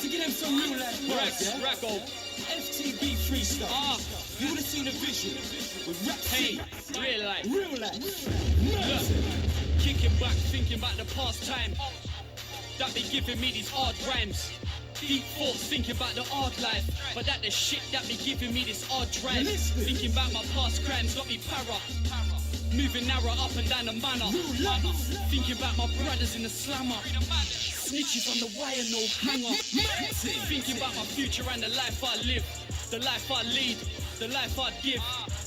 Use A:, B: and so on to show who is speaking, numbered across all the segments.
A: To get them some real life words, yeah?
B: Raggo.
A: FTB freestyle. You would have seen a vision with rap.
B: Hey, real life.
A: Real life.
B: Look, kicking back, thinking about the past time that be giving me these odd rhymes. Deep thoughts, thinking about the odd life, but that the shit that be giving me this odd drive. Thinking about my past crimes got me para. Moving narrow up and down the manor. Thinking about my brothers in the slammer. Snitches on the wire, no hanger. Thinking about my future and the life I live, the life I lead, the life I give,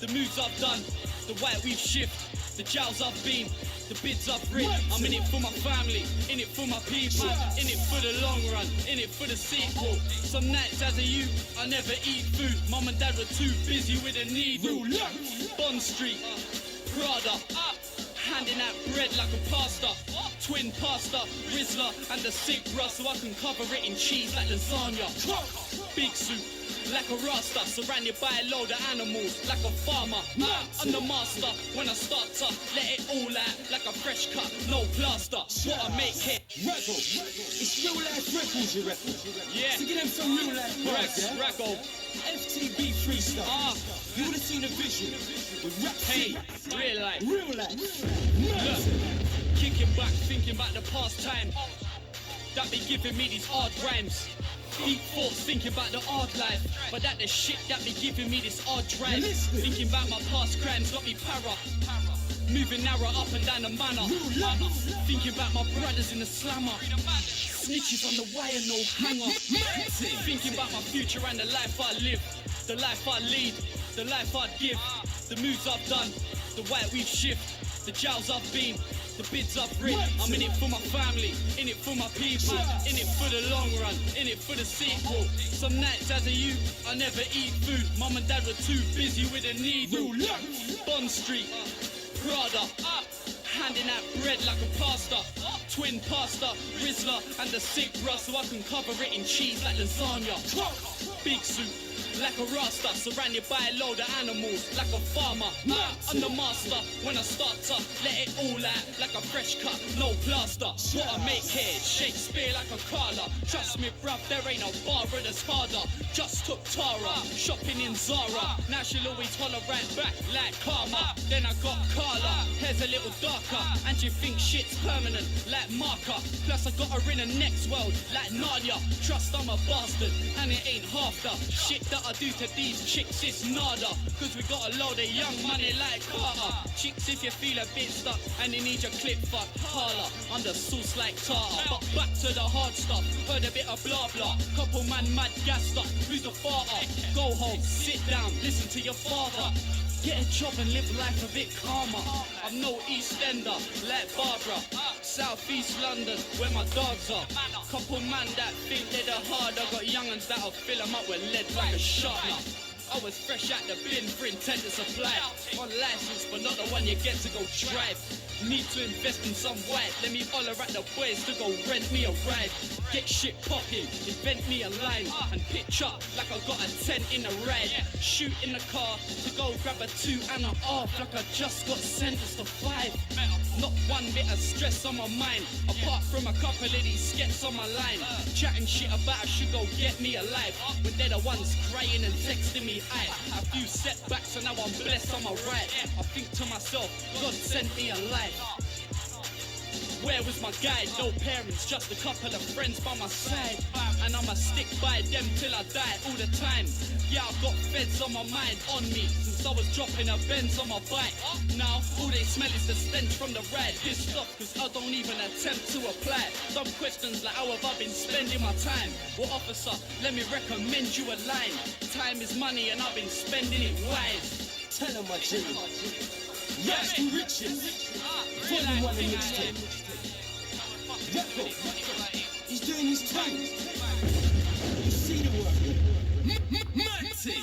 B: the moves I've done, the way we've shifted, the jails I've been, the bids I've rid. I'm in it for my family, in it for my people, in it for the long run, in it for the sequel. Some nights as a youth, I never eat food. Mum and dad were too busy with a needle. Bond Street, Prada, handing out bread like a pastor. Twin pasta, Rizzler and the sick bruh, so I can cover it in cheese like lasagna. Big suit, like a rasta, surrounded by a load of animals, like a farmer. I'm the master when I start to let it all out, like a fresh cut, no plaster. What I make here,
A: Raggo. It's real life records, you reckon?
B: yeah,
A: To get them some real life words, yeah?
B: Raggo.
A: FTB freestyle. You would have seen a vision with rap.
B: Hey, real life.
A: Real life.
B: Look, kicking back, thinking about the past time that be giving me these odd rhymes. Deep thoughts, thinking about the odd life, but that the shit that be giving me this odd drive. Thinking about my past crimes got me para. Moving narrow up and down the manor. Thinking about my brothers in the slammer. Snitches on the wire, no hanger. Thinking about my future and the life I live, the life I lead, the life I give, the moves I've done, the way we've shifted, the jails I've been, the bids I've rid. I'm in it for my family, in it for my people, in it for the long run, in it for the sequel. Some nights as a youth, I never eat food. Mum and dad were too busy with a needle. Bond Street, Prada, handing out bread like a pastor. Twin pasta, Rizzler and the sick bruh, so I can cover it in cheese like lasagna. Big suit, like a rasta, surrounded by a load of animals, like a farmer. I'm the master when I start to let it all out, like a fresh cut, no plaster. What I make here, Shakespeare like a Carla. Trust me bruv, there ain't no bar that's harder. Just took Tara, shopping in Zara. Now she'll always holler right back like karma. Then I got Carla, hair's a little darker, and she thinks shit's permanent like marker. Plus I got her in the next world like Narnia. Trust I'm a bastard, and it ain't half the shit that I do to these chicks, it's nada. Cause we got a load of young money like Carter. Chicks, if you feel a bit stuck and you need your clip fucked, holla, I'm the sauce like tartar. But back to the hard stuff, heard a bit of blah blah. Couple man mad gassed up, who's the farter? Go home, sit down, listen to your father. Get a job and live life a bit calmer. I'm no East Ender, like Barbara. South East London, where my dogs are. Couple man that think they're the hard. I got young'uns that'll fill them up with lead like a sharpener. I was fresh out the bin for intent to supply. On license, but not the one you get to go drive. Need to invest in some white. Let me holler at the boys to go rent me a ride. Get shit popping, invent me a line, and pitch up like I got a 10 in a ride. Shoot in the car to go grab a 2 and a half, like I just got sentenced to 5. Not one bit of stress on my mind, apart from a couple of these skets on my line. Chatting shit about I should go get me alive, when they're the ones crying and texting me high. A few setbacks and now I'm blessed on my right. I think to myself, God sent me a life. Where was my guide? No parents, just a couple of friends by my side. And I'ma stick by them till I die all the time. Yeah, I've got feds on my mind, on me, since I was dropping a Benz on my bike. Now, all they smell is the stench from the ride. Pissed off, cause I don't even attempt to apply. Some questions like, how have I been spending my time? Well, officer, let me recommend you a line. Time is money and I've been spending it wise.
A: Tell him my G. Yes, to riches. Volume 1 and mixtape. Raggo. He's doing his thing. You see the work. Matty.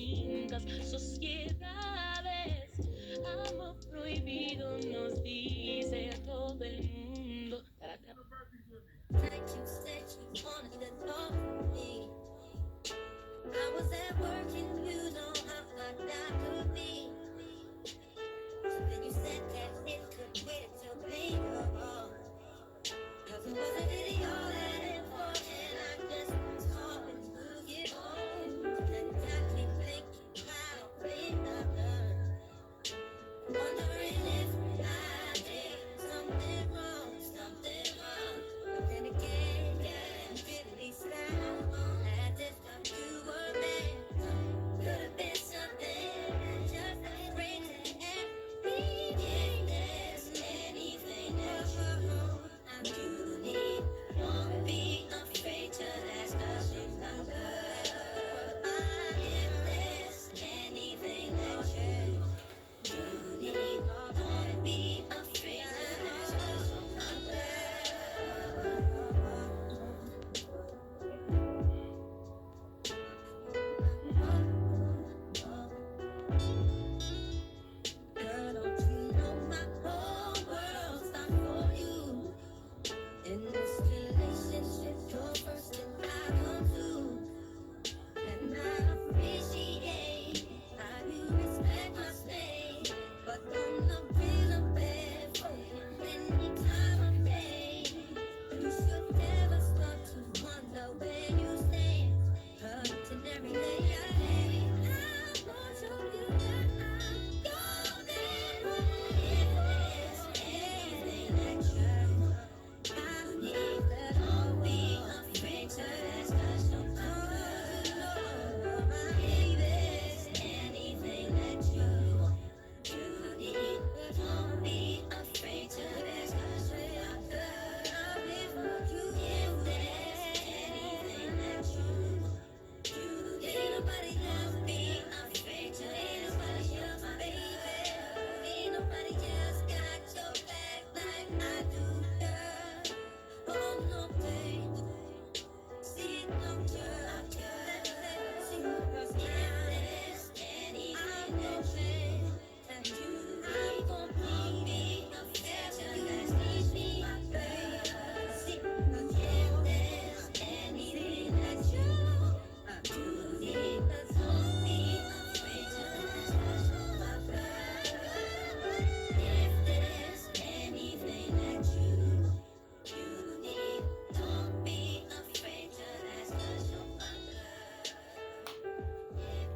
C: distintas sociedades. Amor prohibido nos dice a todo el mundo.
D: Like you said you wanted to talk to me. I was at work and you know how hard that could be. So then you said that it could wait until later. Cause it wasn't really all that important. I just was hoping to get home. Then it got me thinking how things I've done. Wondering if I did something wrong, something wrong. But then again, yeah, it really sound as if you were there. Could have been something just afraid to ask me. If there's anything that I do need, don't be afraid to ask us if I'm good. If there's anything that you need, don't be afraid to ask us if I'm Girl, don't you know my whole world stopped for you? In this relationship, you're first and I come to. And I appreciate how you respect my space. But on the real bed, for anytime I pay, you should never start to wonder where you stand. Hurt and every day I lay, I won't show you that I'm golden. If there's anything that I need, don't be afraid to ask us no if there's anything that you need, don't be afraid to ask us I'll be for you. If there's anything that ain't nobody else be afraid to, ain't nobody else, baby. Ain't nobody else got your back like I do, girl. Oh no, babe. See it, no, girl. See it, girl. If there's anything that you ain't gonna be afraid to ask me, my baby. See it, if there's anything that you need, don't be afraid to ask us, my baby. If there's anything that you need, don't be afraid to ask us, my baby. If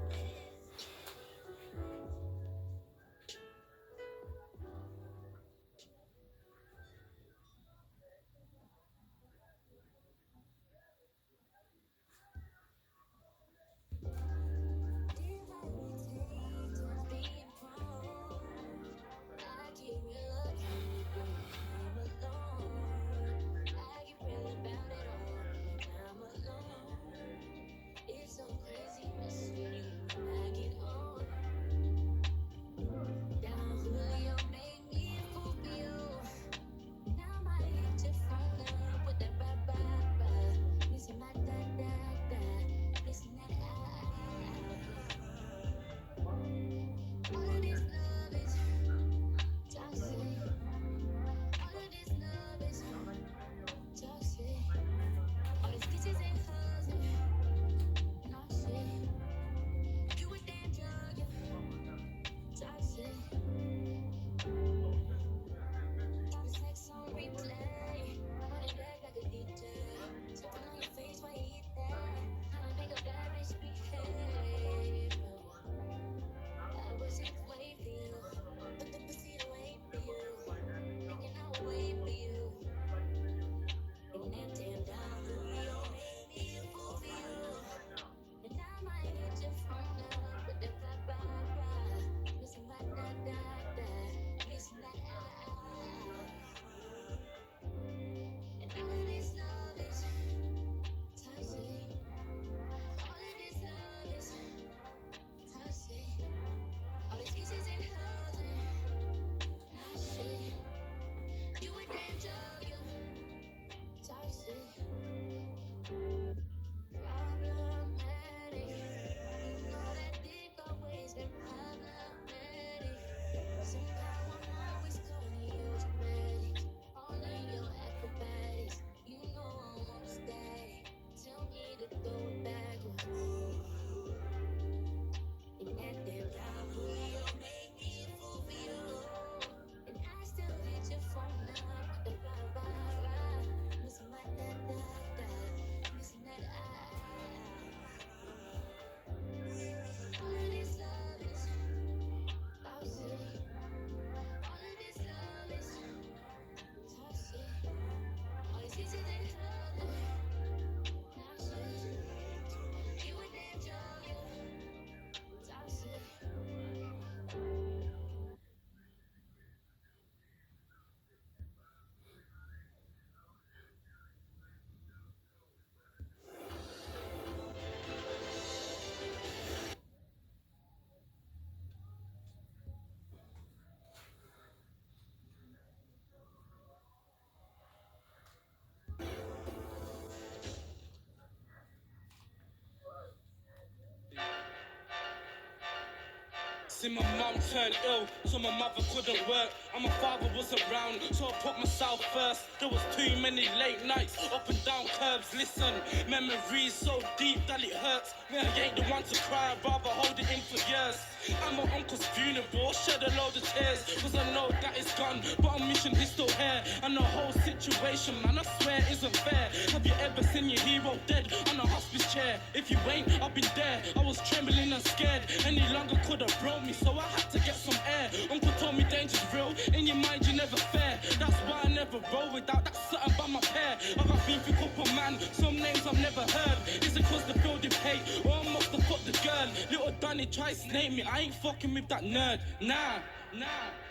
E: See my mum turn ill, so my mother couldn't work, and my father wasn't around, so I put myself first. There was too many late nights, up and down curbs. Listen, memories so deep that it hurts. I ain't the one to cry, I'd rather hold it in for years. At my uncle's funeral, shed a load of tears, cause I know that it's gone, but I'm wishing he's still here. And the whole situation, man, I swear isn't fair. Have you ever seen your hero dead on a hospice chair? If you ain't, I've been there. I was trembling and scared, any longer could have broke me, so I had to get some air. Uncle told me danger's real, in your mind you never fair. That's why I never roll without that something by my pair. I got beef with couple man, some names I've never heard. Is it cause the building paid, or I must have fucked the girl? Little Danny tried to snake me, I ain't fucking with that nerd, nah.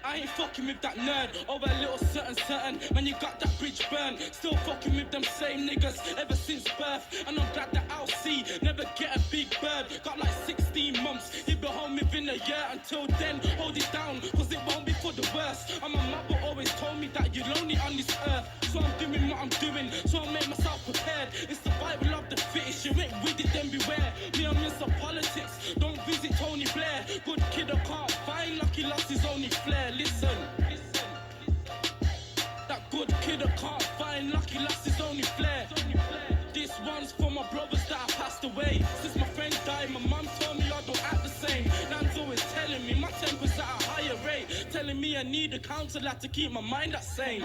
E: I ain't fucking with that nerd over a little certain. Man, you got that bridge burned. Still fucking with them same niggas ever since birth. And I'm glad that I'll see never get a big bird. Got like 16 months, he'll be home within a year. Until then, hold it down, cause it won't be for the worst. And my mother always told me that you're lonely on this earth. So I'm doing what I'm doing, so I make myself prepared. It's survival of the fittest, you ain't with it, then beware. Me, I'm in some politics, don't visit Tony Blair. Good kid I can't find, lucky lost his only flair. Listen. That good kid I can't find, lucky lost his only flair. This one's for my brothers that have passed away. Since my friend died, my mum told me I don't act the same. Nan's always telling me my temper's at a higher rate, telling me I need a counsellor to keep my mind that sane.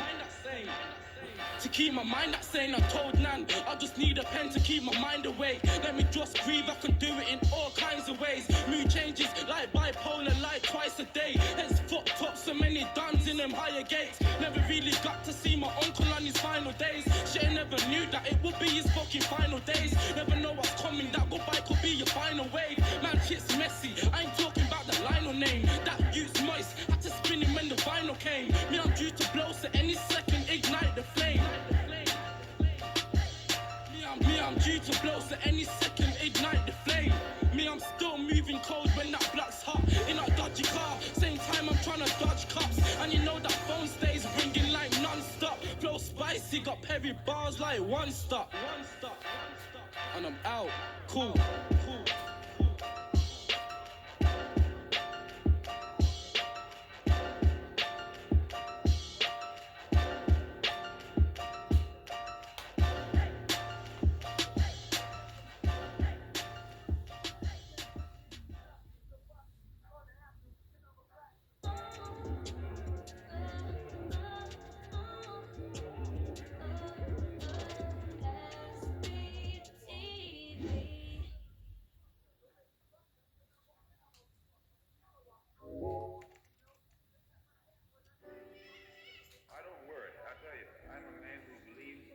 E: To keep my mind that sane, I told Nan I just need a pen to keep my mind awake. Let me just breathe, I can do it in all kinds of ways. Mood changes like bipolar, like twice a day. Heads fucked up, so many dons in them higher gates. Never really got to see my uncle on his final days. Shit, I never knew that it would be his fucking final days. Never know what's coming, that goodbye could be your final wave. Man, shit's messy, I ain't talking about the Lionel name. That youth's moist, had to spin him when the vinyl came. Me, I'm due to blow, so any second ignite the flame. Me, I'm due to blow, so any second ignite the flame. Me, I'm still moving cold when that block's hot. In a dodgy car, same time I'm trying to dodge cops. And you know that phone stays ringing like non-stop. Flow spicy, got Perry bars like one stop. And I'm out, cool.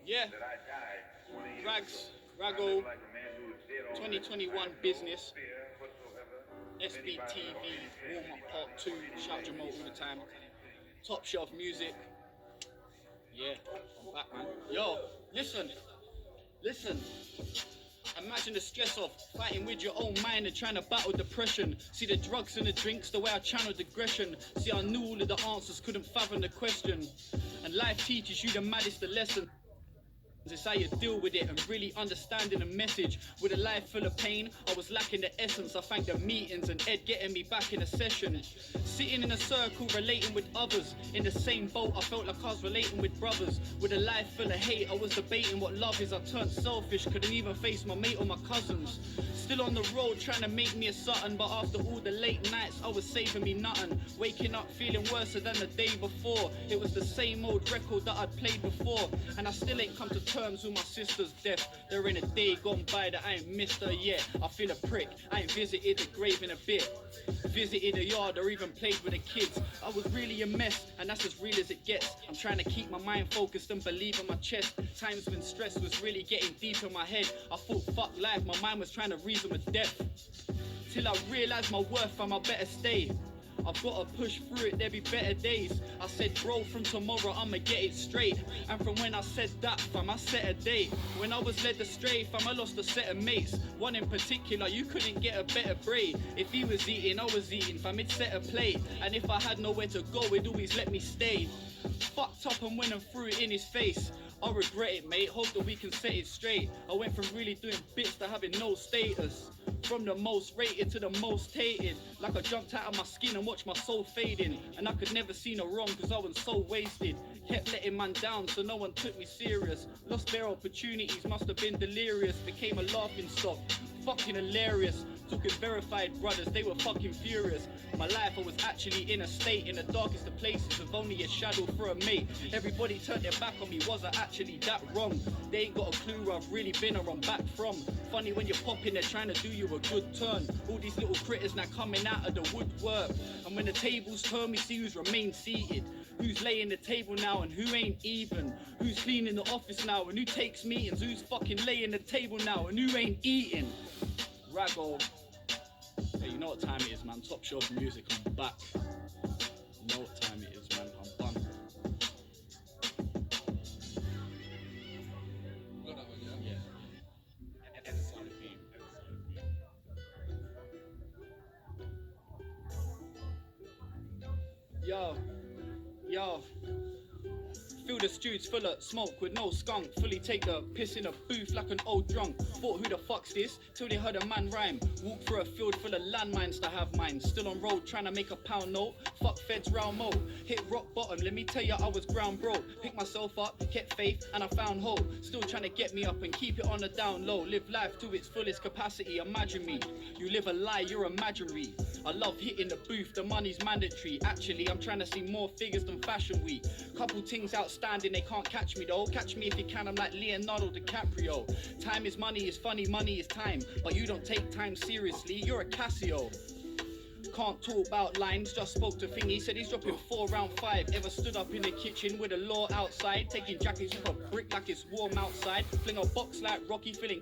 B: Yeah, Rago, 2021 business, SBTV, warm-up part 2, shout Jamal all the time, top shelf music, yeah, I'm back, man. Yo, listen, imagine the stress of fighting with your own mind and trying to battle depression. See the drugs and the drinks, the way I channeled aggression. See, I knew all of the answers, couldn't fathom the question. And life teaches you the maddest of lessons. It's how you deal with it and really understanding the message. With a life full of pain, I was lacking the essence. I thank the meetings and Ed getting me back in a session. Sitting in a circle, relating with others. In the same boat, I felt like I was relating with brothers. With a life full of hate, I was debating what love is. I turned selfish, couldn't even face my mate or my cousins. Still on the road, trying to make me a something. But after all the late nights, I was saving me nothing. Waking up feeling worse than the day before. It was the same old record that I'd played before. And I still ain't come to terms with my sister's death. There ain't a day gone by that I ain't missed her yet. I feel a prick, I ain't visited the grave in a bit. Visited a yard or even played with the kids. I was really a mess, and that's as real as it gets. I'm trying to keep my mind focused and believe in my chest. Times when stress was really getting deep in my head. I thought fuck life, my mind was trying to reason with death. Till I realised my worth and my better stay. I've got to push through it, there be better days. I said, bro, from tomorrow I'ma get it straight. And from when I said that, fam, I set a date. When I was led astray, fam, I lost a set of mates. One in particular, you couldn't get a better braid. If he was eating, I was eating, fam, he'd set a plate. And if I had nowhere to go, he'd always let me stay. Fucked up and went and threw it in his face. I regret it, mate, hope that we can set it straight. I went from really doing bits to having no status. From the most rated to the most hated, like I jumped out of my skin and watched my soul fading. And I could never see no wrong cause I was so wasted. Kept letting man down so no one took me serious. Lost bare opportunities, must have been delirious. Became a laughing stock, fucking hilarious. Talking verified brothers, they were fucking furious. My life, I was actually in a state in the darkest of places with only a shadow for a mate. Everybody turned their back on me, was I actually that wrong? They ain't got a clue where I've really been or I'm back from. Funny when you're popping, they're trying to do you a good turn. All these little critters now coming out of the woodwork. And when the tables turn, we see who's remained seated. Who's laying the table now and who ain't even? Who's cleaning the office now and who takes meetings? Who's fucking laying the table now and who ain't eating? Raggo. Hey, you know what time it is, man. Top shelf music, I'm back. You know what time it is, man. I'm done.
A: Got that one,
B: Yeah. Yo. Feel the stews full of smoke with no skunk. Fully take the piss in a booth like an old drunk. Thought who the fuck's this? Till they heard a man rhyme. Walk through a field full of landmines to have mine. Still on road trying to make a pound note. Fuck feds round mo. Hit rock bottom, let me tell ya I was ground broke. Picked myself up, kept faith and I found hope. Still trying to get me up and keep it on the down low. Live life to its fullest capacity, imagine me. You live a lie, you're imaginary. I love hitting the booth, the money's mandatory. Actually, I'm trying to see more figures than Fashion Week. Couple things outstanding, they can't catch me though. Catch me if you can, I'm like Leonardo DiCaprio. Time is money, is funny, money is time. But you don't take time seriously, you're a Casio. Can't talk about lines, just spoke to Thingy. Said he's dropping 4 round 5. Ever stood up in the kitchen with a law outside. Taking jackets with a brick like it's warm outside. Fling a box like Rocky, feeling